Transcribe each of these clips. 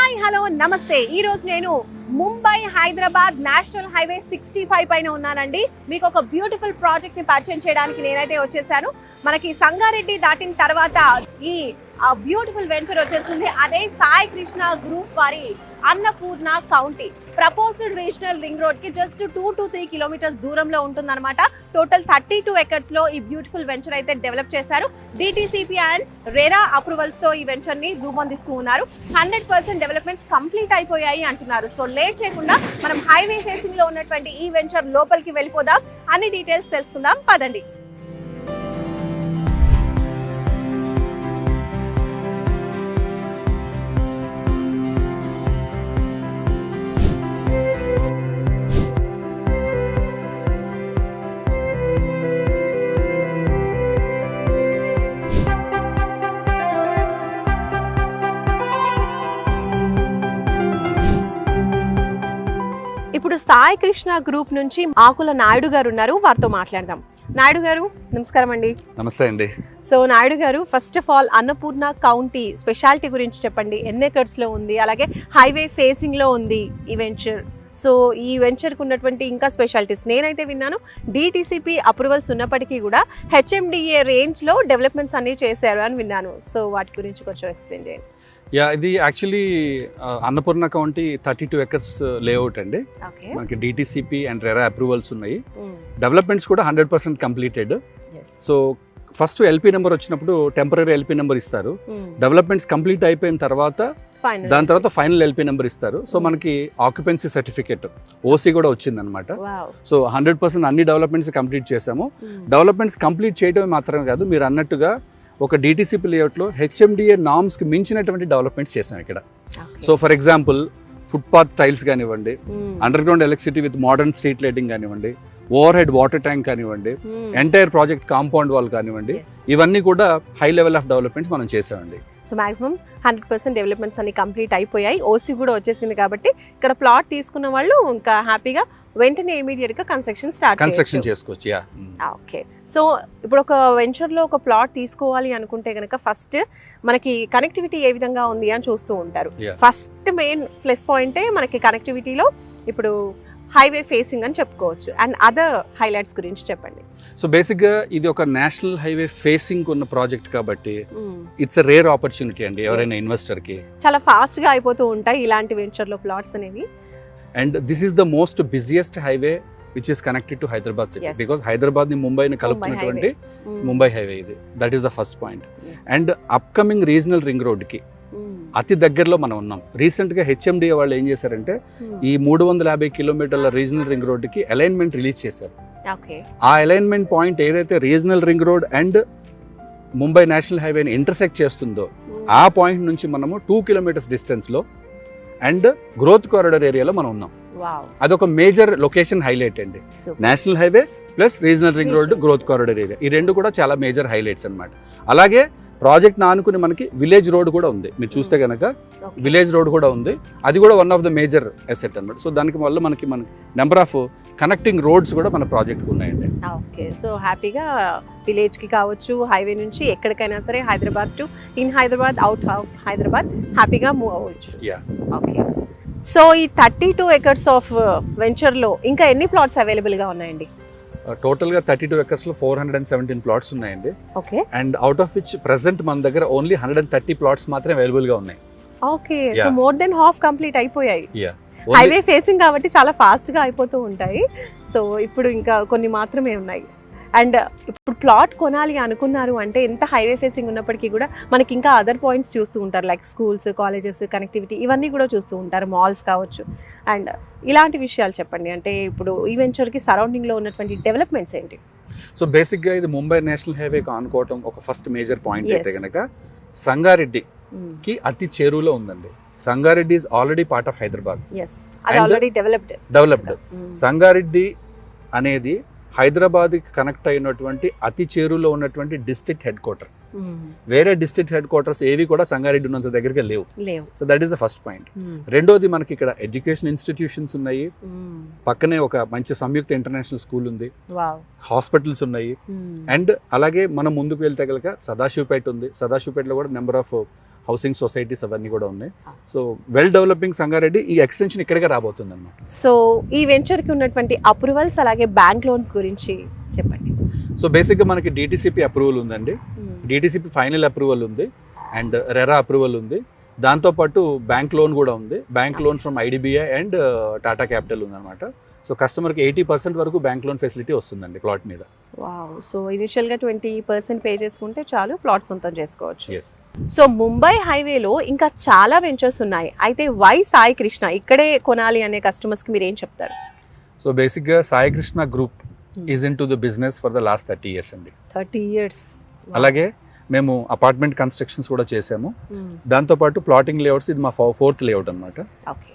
Hi hello నమస్తే. ఈ రోజు నేను ముంబై హైదరాబాద్ నేషనల్ హైవే 65 పైన ఉన్నానండి. మీకు ఒక బ్యూటిఫుల్ ప్రాజెక్ట్ ని పరిచయం చేయడానికి నేనైతే వచ్చేసాను. మనకి సంగారెడ్డి దాటిన తర్వాత ఈ బ్యూటిఫుల్ వెంచర్ వచ్చేస్తుంది. అదే సాయి కృష్ణ గ్రూప్ వారి Annapurna county proposed regional ring road కి జస్ట్ 2 to 3 కిలోమీటర్స్ దూరంలో ఉంటుందన్నమాట. టోటల్ 32 ఎకర్స్ లో ఈ బ్యూటిఫుల్ వెంచర్ అయితే డెవలప్ చేశారు. డిటిసిపి అండ్ రెరా అప్రూవల్స్ తో ఈ వెంచర్ ని రూపొందిస్తూ ఉన్నారు. 100% డెవలప్మెంట్స్ కంప్లీట్ అయిపోయాయి అంటున్నారు. సో లేట్ చేయకుండా మనం హైవే ఫేసింగ్ లో ఉన్నటువంటి ఈ వెంచర్ లోపలికి వెళ్ళిపోదాం. అన్ని డీటెయిల్స్ తెలుసుకుందాం, పదండి. ఇప్పుడు సాయి కృష్ణ గ్రూప్ నుంచి ఆకుల నాయుడు గారు ఉన్నారు, వారితో మాట్లాడదాం. నాయుడు గారు నమస్కారం అండి. నమస్తే అండి. సో నాయుడు గారు, first of all Annapurna county speciality గురించి చెప్పండి. ఎన్ని ఎకర్స్ లో ఉంది, అలాగే హైవే ఫేసింగ్ లో ఉంది ఈ వెంచర్. సో ఈ వెంచర్కి ఉన్నటువంటి ఇంకా స్పెషాలిటీస్ నేనైతే విన్నాను. డిటిసిపి అప్రూవల్స్ ఉన్నప్పటికీ కూడా హెచ్ఎండిఏ రేంజ్ లో డెవలప్మెంట్స్ అన్ని చేశారు అని విన్నాను. సో వాటి గురించి కొంచెం ఎక్స్ప్లెయిన్ చేయండి. ఇది actually Annapurna county 32 acres layout అండి. మనకి డిటిసిపి అండ్ రెరా అప్రూవల్స్ ఉన్నాయి. డెవలప్మెంట్స్ కూడా 100% completed. So first LP number వచ్చినప్పుడు టెంపరీ ఎల్పీ నెంబర్ ఇస్తారు. డెవలప్మెంట్స్ కంప్లీట్ అయిపోయిన తర్వాత దాని తర్వాత ఫైనల్ ఎల్పీ నెంబర్ ఇస్తారు. సో మనకి ఆక్యుపెన్సీ సర్టిఫికేట్ ఓసీ కూడా వచ్చింది అనమాట. సో 100% అన్ని డెవలప్మెంట్స్ కంప్లీట్ చేసాము. డెవలప్మెంట్స్ కంప్లీట్ చేయడమే మాత్రమే కాదు, మీరు అన్నట్టుగా ఒక డిటిసిపి లేఅవుట్లో హెచ్ఎండిఏ నామ్స్కి మించినటువంటి డెవలప్మెంట్స్ చేసాం ఇక్కడ. So for example footpath tiles కానివ్వండి, underground electricity with modern street lighting కానివ్వండి, ఓవర్ హెడ్ వాటర్ ట్యాంక్ కానివ్వండి, ఎంటైర్ ప్రాజెక్ట్ కాంపౌండ్ వాల్ కానివ్వండి, ఇవన్నీ కూడా హై లెవెల్ ఆఫ్ డెవలప్మెంట్స్ మనం చేసామండి. సో మాక్సిమం 100% డెవలప్మెంట్స్ అన్ని కంప్లీట్ అయిపోయాయి. ఓసీ కూడా వచ్చేసింది కాబట్టి ఇక్కడ ప్లాట్ తీసుకున్న వాళ్ళు ఇంకా హ్యాపీగా వెంటనే ఇమీడియట్ గా కన్స్ట్రక్షన్ చేసుకోవచ్చు. ఓకే. సో ఇప్పుడు ఒక వెంచర్ లో ఒక ప్లాట్ తీసుకోవాలి అనుకుంటే గనక ఫస్ట్ మనకి కనెక్టివిటీ ఏ విధంగా ఉంది అని చూస్తూ ఉంటారు. ఫస్ట్ మెయిన్ ప్లస్ పాయింటే మనకి కనెక్టివిటీలో ఇప్పుడు హైవే ఫేసింగ్ అని చెప్పుకోవచ్చు. అండ్ అదర్ హైలైట్స్ గురించి చెప్పండి. సో బేసిక్గా ఇది ఒక నేషనల్ హైవే ఫేసింగ్ ఉన్న ప్రాజెక్ట్ కాబట్టి ఇట్స్ రేర్ ఆపర్చునిటీ అండి ఎవరైనా ఇన్వెస్టర్ కి. చాలా ఫాస్ట్ గా అయిపోతూ ఉంటాయి ఇలాంటి వెంచర్ లో ప్లాట్స్ అనేవి. And this is the most busiest highway which is connected to Hyderabad city, because Hyderabad ని ముంబైని కలుపుతున్నటువంటి ముంబై హైవే ఇది. That is the first point. And upcoming regional ring road కి అతి దగ్గరలో మనం ఉన్నాం. రీసెంట్ గా హెచ్ఎండిఏ వాళ్ళు ఏం చేశారంటే ఈ 350 కిలోమీటర్ల రీజనల్ రింగ్ రోడ్ కి అలైన్మెంట్ రిలీజ్ చేశారు. ఆ అలైన్మెంట్ పాయింట్ ఏదైతే regional ring road and Mumbai national హైవేని ఇంటర్సెక్ట్ చేస్తుందో ఆ పాయింట్ నుంచి మనము 2 కిలోమీటర్స్ డిస్టెన్స్ లో అండ్ గ్రోత్ కారిడార్ ఏరియాలో మనం ఉన్నాం. అదొక మేజర్ లొకేషన్ హైలైట్ అండి. National highway plus regional ring road, growth corridor area, ఈ రెండు కూడా చాలా మేజర్ హైలైట్స్ అన్నమాట. అలాగే ప్రాజెక్ట్ ఆనుకుని మనకి విలేజ్ రోడ్ కూడా ఉంది. మీరు చూస్తే కనుక విలేజ్ రోడ్ కూడా ఉంది. అది కూడా one of the major asset అన్నమాట. సో దానికి వల్ల మనకి నెంబర్ ఆఫ్ కనెక్టింగ్ రోడ్స్ కూడా మన ప్రాజెక్ట్కి ఉన్నాయండి. ఓకే. సో హ్యాపీగా విలేజ్కి కావచ్చు, హైవే నుంచి ఎక్కడికైనా సరే, Hyderabad to in Hyderabad, out of Hyderabad హ్యాపీగా మూవ్ అవ్వచ్చు. ఓకే. సో ఈ 32 ఎకర్స్ ఆఫ్ వెంచర్లో ఇంకా ఎన్ని ప్లాట్స్ అవైలబుల్గా ఉన్నాయండి? టోటల్గా 32 ఎకర్స్లో 417 ప్లాట్స్ ఉన్నాయండి. Okay. And out of which present మన దగ్గర ఓన్లీ 130 ప్లాట్స్ మాత్రమే అవైలబుల్గా ఉన్నాయి. Okay. So more than half complete అయిపోయాయి. హైవే ఫేసింగ్ కాబట్టి చాలా ఫాస్ట్గా అయిపోతూ ఉంటాయి. సో ఇప్పుడు ఇంకా కొన్ని మాత్రమే ఉన్నాయి. అండ్ ఇప్పుడు ప్లాట్ కొనాలి అనుకున్నారు అంటే ఎంత హైవే ఫేసింగ్ ఉన్నప్పటికీ కూడా మనకి ఇంకా అదర్ పాయింట్స్ చూస్తూ ఉంటారు, లైక్ స్కూల్స్, కాలేజెస్, కనెక్టివిటీ, ఇవన్నీ కూడా చూస్తూ ఉంటారు, మాల్స్ కావచ్చు. అండ్ ఇలాంటి విషయాలు చెప్పండి. అంటే ఇప్పుడు ఈ వెంచర్కి సరౌండింగ్లో ఉన్నటువంటి డెవలప్మెంట్స్ ఏంటి? సో బేసిక్గా ఇది ముంబై నేషనల్ హైవేకి ఆనుకోవటం ఒక ఫస్ట్ మేజర్ పాయింట్ అయితే కనుక సంగారెడ్డికి అతి చేరువలో ఉందండి. Sangareddy is already part of Hyderabad. Developed. Sangareddy అనేది హైదరాబాద్కి కనెక్ట్ అయినటువంటి అతి చేరులో ఉన్నటువంటి డిస్ట్రిక్ట్ హెడ్ క్వార్టర్. వేరే డిస్ట్రిక్ట్ హెడ్ క్వార్టర్స్ ఏవి కూడా సంగారెడ్డి ఉన్నంత దగ్గరికి లేవు. So that is the first point. రెండోది మనకి ఇక్కడ ఎడ్యుకేషన్ ఇన్స్టిట్యూషన్స్ ఉన్నాయి, పక్కనే ఒక మంచి సంయుక్త ఇంటర్నేషనల్ స్కూల్ ఉంది, హాస్పిటల్స్ ఉన్నాయి, అండ్ అలాగే మనం ముందుకు వెళ్తే కనుక సదాశివపేట ఉంది. సదాశివపేటలో కూడా నెంబర్ ఆఫ్ హౌసింగ్ సొసైటీస్ అవన్నీ కూడా ఉన్నాయి. సో వెల్ డెవలపింగ్ సంగారెడ్డి, ఈ ఎక్స్టెన్షన్ ఇక్కడికే రాబోతుంది అనమాట. సో ఈ వెంచర్కి ఉన్నటువంటి అప్రూవల్స్ అలాగే బ్యాంక్ లోన్స్ గురించి చెప్పండి. సో బేసిక్గా మనకి డిటిసిపి అప్రూవల్ ఉందండి, డిటిసిపి ఫైనల్ అప్రూవల్ ఉంది, అండ్ రెరా అప్రూవల్ ఉంది. దాంతోపాటు బ్యాంక్ లోన్ కూడా ఉంది. Bank loan from IDBI and Tata capital ఉందన్నమాట. సో కస్టమర్కి 80% వరకు బ్యాంక్ లోన్ ఫెసిలిటీ వస్తుందండి ప్లాట్ మీద. వావ్. సో ఇనిషియల్గా 20% పే చేసుకుంటే చాలు, ప్లాట్ సొంతం చేసుకోవచ్చు. ఎస్. సో ముంబై హైవేలో ఇంకా చాలా వెంచర్స్ ఉన్నాయి. అయితే వై సాయి కృష్ణ ఇక్కడే కొనాలి అనే కస్టమర్స్కి మీరు ఏం చెప్తారు? సో బేసిక్గా Sai Krishna group is in to the business for the last 30 years అండి. 30 years. అలాగే మేము అపార్ట్మెంట్ కన్స్ట్రక్షన్స్ కూడా చేసాము. దాంతోపాటు ప్లాటింగ్ లేఅవుట్స్, ఇది మా 4th లేఅవుట్ అనమాట. ఓకే.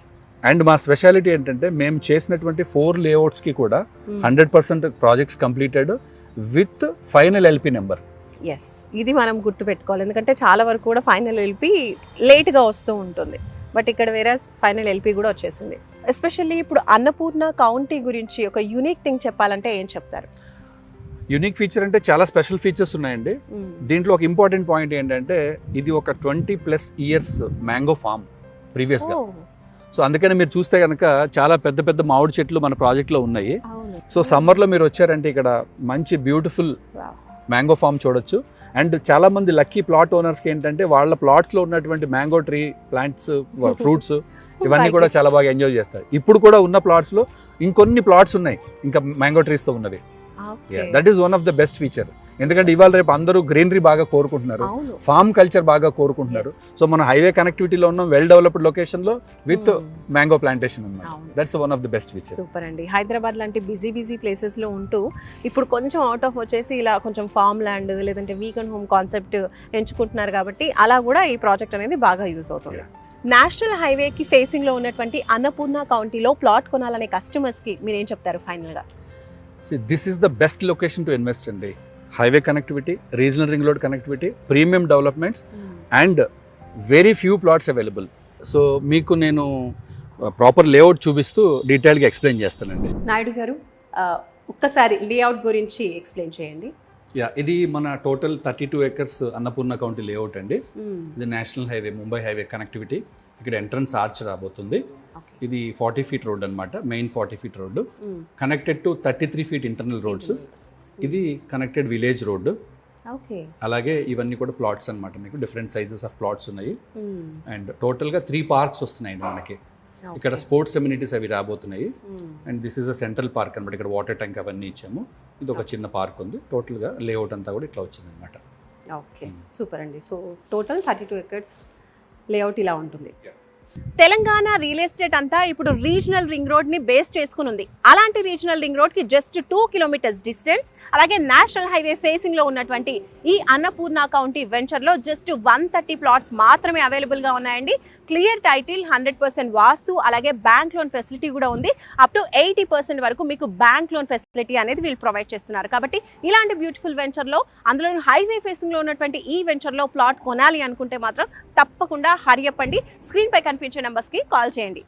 అండ్ మా స్పెషాలిటీ ఏంటంటే మేము చేసినటువంటి 4 లేఅవుట్స్కి కూడా 100% projects completed with final LP number. Yes, ఇది మనం గుర్తుపెట్టుకోవాలి. ఎందుకంటే చాలా వరకు కూడా ఫైనల్ ఎల్పి లేట్గా వస్తూ ఉంటుంది, బట్ ఇక్కడ వేరే ఫైనల్ ఎల్పి కూడా వచ్చేసింది. ఎస్పెషల్లీ ఇప్పుడు అన్నపూర్ణ కౌంటీ గురించి ఒక యూనిక్ థింగ్ చెప్పాలంటే ఏం చెప్తారు? యూనిక్ ఫీచర్ అంటే చాలా స్పెషల్ ఫీచర్స్ ఉన్నాయండి. దీంట్లో ఒక ఇంపార్టెంట్ పాయింట్ ఏంటంటే ఇది ఒక 20+ years మ్యాంగో ఫామ్ ప్రీవియస్గా. సో అందుకని మీరు చూస్తే కనుక చాలా పెద్ద పెద్ద మామిడి చెట్లు మన ప్రాజెక్ట్లో ఉన్నాయి. సో సమ్మర్లో మీరు వచ్చారంటే ఇక్కడ మంచి బ్యూటిఫుల్ మ్యాంగో ఫామ్ చూడొచ్చు. అండ్ చాలా మంది లక్కీ ప్లాట్ ఓనర్స్కి ఏంటంటే వాళ్ళ ప్లాట్స్లో ఉన్నటువంటి మ్యాంగో ట్రీ ప్లాంట్స్, ఫ్రూట్స్ ఇవన్నీ కూడా చాలా బాగా ఎంజాయ్ చేస్తారు. ఇప్పుడు కూడా ఉన్న ప్లాట్స్లో ఇంకొన్ని ప్లాట్స్ ఉన్నాయి ఇంకా మ్యాంగో ట్రీస్తో ఉన్నవి. That is one of the best feature. ఎందుకంటే ఇవాళ రేపు అందరూ గ్రీనరీ బాగా కోరుకుంటున్నారు, ఫార్మ్ కల్చర్ బాగా కోరుకుంటున్నారు. సో మన హైవే కనెక్టివిటీలో ఉన్న వెల్ డెవలప్డ్ లొకేషన్ లో విత్ మ్యాంగో ప్లాంటేషన్ ఉంది. That's one of the best feature. Super అండి. హైదరాబాద్ లాంటి బిజీ ప్లేసెస్ లో ఉంటూ ఇప్పుడు కొంచెం అవుట్ ఆఫ్ వచ్చేసి ఇలా కొంచెం ఫార్మ్ ల్యాండ్ లేదంటే వీకెండ్ హోమ్ కాన్సెప్ట్ ఎంచుకుంటున్నారు కాబట్టి అలా కూడా ఈ ప్రాజెక్ట్ అనేది బాగా యూజ్ అవుతుంది. నేషనల్ హైవేకి ఫేసింగ్ లో ఉన్నటువంటి అన్నపూర్ణ కౌంటీలో ప్లాట్ కొనాలనే కస్టమర్స్ కి మీరు ఏం చెప్తారు ఫైనల్ గా? This is the best location to invest అండి. Highway connectivity, regional ring road connectivity, premium developments and very few plots available. So మీకు నేను ప్రాపర్ లేఅవుట్ చూపిస్తూ డీటెయిల్గా ఎక్స్ప్లెయిన్ చేస్తానండి. నాయుడు గారు ఒక్కసారి లేఅవుట్ గురించి ఎక్స్ప్లెయిన్ చేయండి. ఇది మన total 32 acres Annapurna county layout అండి. ఇది national highway, Mumbai highway connectivity. ఇక్కడ ఎంట్రన్స్ ఆర్చ్ రాబోతుంది. ఇది 40 feet రోడ్ అనమాట, main 40 feet road, connected to 33 feet internal roads. ఇది కనెక్టెడ్ విలేజ్ రోడ్డు. అలాగే ఇవన్నీ కూడా ప్లాట్స్ అనమాట. మీకు డిఫరెంట్ సైజెస్ ఆఫ్ ప్లాట్స్ ఉన్నాయి. అండ్ టోటల్గా 3 parks వస్తున్నాయండి మనకి. ఇక్కడ స్పోర్ట్స్ ఎమ్యూనిటీస్ అవి రాబోతున్నాయి. And this is a central park అనమాట. ఇక్కడ వాటర్ ట్యాంక్ అవన్నీ ఇచ్చాము. ఇది ఒక చిన్న పార్క్ ఉంది. టోటల్గా లేఅవుట్ అంతా కూడా ఇట్లా వచ్చింది అనమాట. ఓకే, సూపర్ అండి. సో టోటల్ 32 acres లేఅవుట్ ఇలా ఉంటుంది. తెలంగాణ రియల్ ఎస్టేట్ అంతా ఇప్పుడు రీజనల్ రింగ్ రోడ్ ని బేస్ చేసుకుని ఉంది. అలాంటి రీజనల్ రింగ్ రోడ్ కి జస్ట్ 2 kilometers డిస్టెన్స్, అలాగే నేషనల్ హైవే ఫేసింగ్ లో ఉన్నటువంటి ఈ అన్నపూర్ణ కౌంటీ వెంచర్ లో జస్ట్ 130 plots మాత్రమే అవైలబుల్ గా ఉన్నాయండి. క్లియర్ టైటిల్, 100% వాస్తు, అలాగే బ్యాంక్ లోన్ ఫెసిలిటీ కూడా ఉంది. అప్ టు 80% వరకు మీకు బ్యాంక్ లోన్ ఫెసిలిటీ అనేది వీళ్ళు ప్రొవైడ్ చేస్తున్నారు. కాబట్టి ఇలాంటి బ్యూటిఫుల్ వెంచర్ లో, అందులో హైవే ఫేసింగ్ లో ఉన్నటువంటి ఈ వెంచర్ లో ప్లాట్ కొనాలి అనుకుంటే మాత్రం తప్పకుండా హరి అప్ అండి. స్క్రీన్ పై కనిపించే నంబర్స్ కి కాల్ చేయండి.